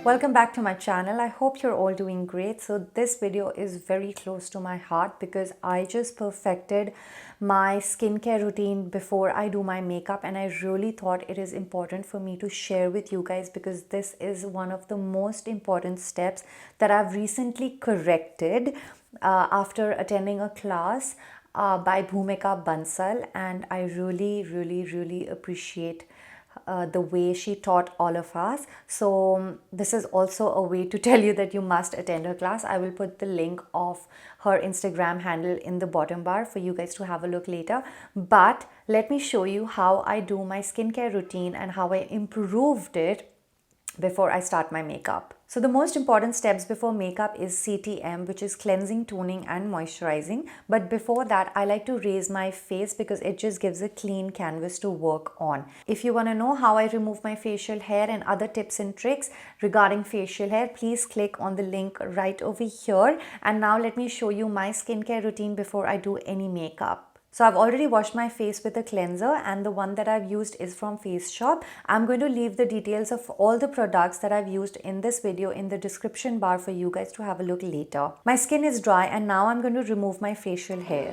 Welcome back to my channel. I hope you're all doing great. So this video is very close to my heart because I just perfected my skincare routine before I do my makeup, and I really thought it is important for me to share with you guys because this is one of the most important steps that I've recently corrected after attending a class by Megha Bansal, and I really appreciate the way she taught all of us. So this is also a way to tell you that you must attend her class. I will put the link of her Instagram handle in the bottom bar for you guys to have a look later. But let me show you how I do my skincare routine and how I improved it before I start my makeup. So the most important steps before makeup is CTM, which is cleansing, toning and moisturizing. But before that, I like to raise my face because it just gives a clean canvas to work on. If you want to know how I remove my facial hair and other tips and tricks regarding facial hair, please click on the link right over here. And now let me show you my skincare routine before I do any makeup. So I've already washed my face with a cleanser, and the one that I've used is from Face Shop. I'm going to leave the details of all the products that I've used in this video in the description bar for you guys to have a look later. My skin is dry and now I'm going to remove my facial hair.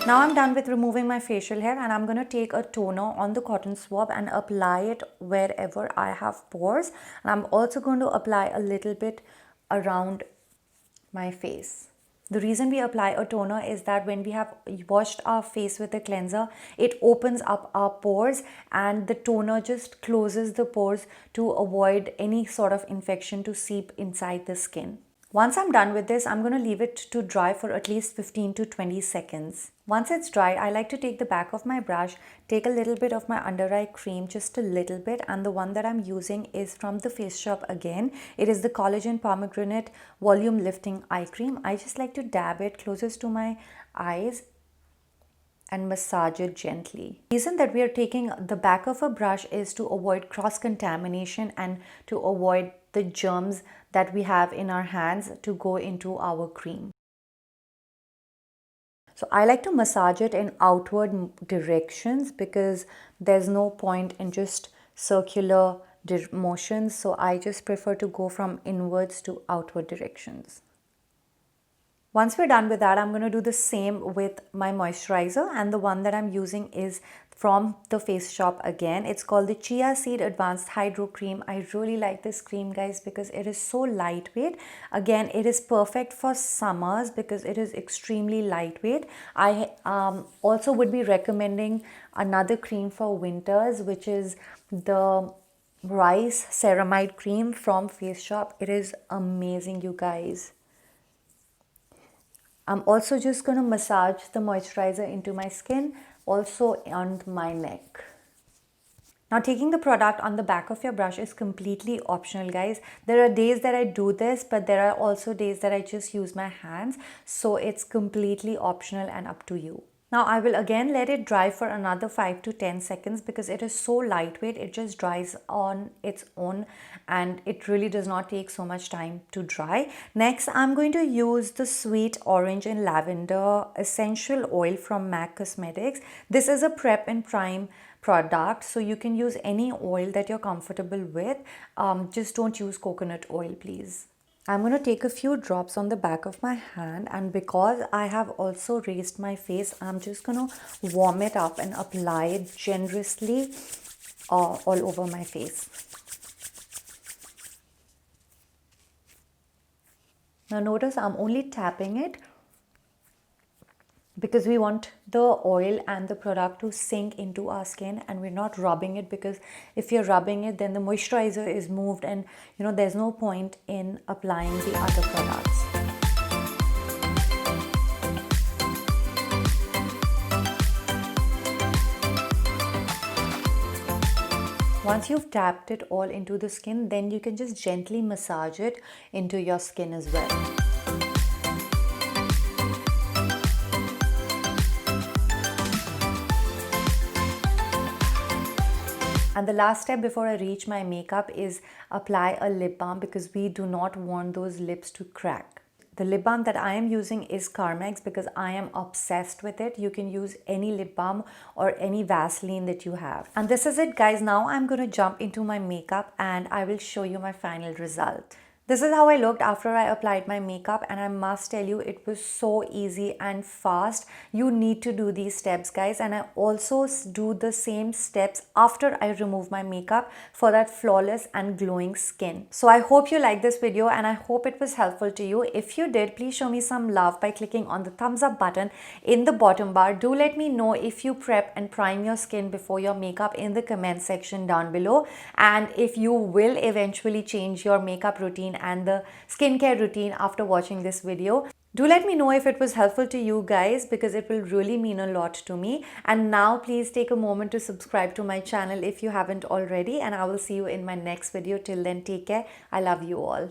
Now I'm done with removing my facial hair, and I'm going to take a toner on the cotton swab and apply it wherever I have pores. And I'm also going to apply a little bit around my face. The reason we apply a toner is that when we have washed our face with a cleanser, it opens up our pores, and the toner just closes the pores to avoid any sort of infection to seep inside the skin. Once I'm done with this, I'm going to leave it to dry for at least 15 to 20 seconds. Once it's dry, I like to take the back of my brush, take a little bit of my under eye cream, just a little bit, and the one that I'm using is from the Face Shop again. It is the Collagen Pomegranate Volume Lifting Eye Cream. I just like to dab it closest to my eyes and massage it gently. The reason that we are taking the back of a brush is to avoid cross-contamination and to avoid the germs that we have in our hands to go into our cream. So I like to massage it in outward directions because there's no point in just circular motions. So I just prefer to go from inwards to outward directions. Once we're done with that, I'm going to do the same with my moisturizer, and the one that I'm using is from the Face Shop again. It's called the Chia Seed Advanced Hydro Cream. I really like this cream, guys, because it is so lightweight. Again, it is perfect for summers because it is extremely lightweight. I also would be recommending another cream for winters, which is the Rice Ceramide Cream from Face Shop. It is amazing, you guys. I'm also just going to massage the moisturizer into my skin, also on my neck. Now, taking the product on the back of your brush is completely optional, guys. There are days that I do this, but there are also days that I just use my hands. So it's completely optional and up to you. Now I will again let it dry for another 5 to 10 seconds because it is so lightweight. It just dries on its own and it really does not take so much time to dry. Next, I'm going to use the Sweet Orange and Lavender Essential Oil from M.A.C Cosmetics. This is a prep and prime product, so you can use any oil that you're comfortable with. Just don't use coconut oil, please. I'm going to take a few drops on the back of my hand, and because I have also raised my face, I'm just going to warm it up and apply it generously all over my face. Now notice I'm only tapping it because we want the oil and the product to sink into our skin, and we're not rubbing it, because if you're rubbing it, then the moisturizer is moved, and there's no point in applying the other products. Once you've tapped it all into the skin, then you can just gently massage it into your skin as well. And the last step before I reach my makeup is apply a lip balm, because we do not want those lips to crack. The lip balm that I am using is Carmex because I am obsessed with it. You can use any lip balm or any Vaseline that you have. And this is it, guys. Now I'm going to jump into my makeup and I will show you my final result. This is how I looked after I applied my makeup, and I must tell you, it was so easy and fast. You need to do these steps, guys, and I also do the same steps after I remove my makeup for that flawless and glowing skin. So I hope you liked this video and I hope it was helpful to you. If you did, please show me some love by clicking on the thumbs up button in the bottom bar. Do let me know if you prep and prime your skin before your makeup in the comment section down below, and if you will eventually change your makeup routine and the skincare routine after watching this video. Do let me know if it was helpful to you guys, because it will really mean a lot to me. And now please take a moment to subscribe to my channel if you haven't already, and I will see you in my next video. Till then, take care. I love you all.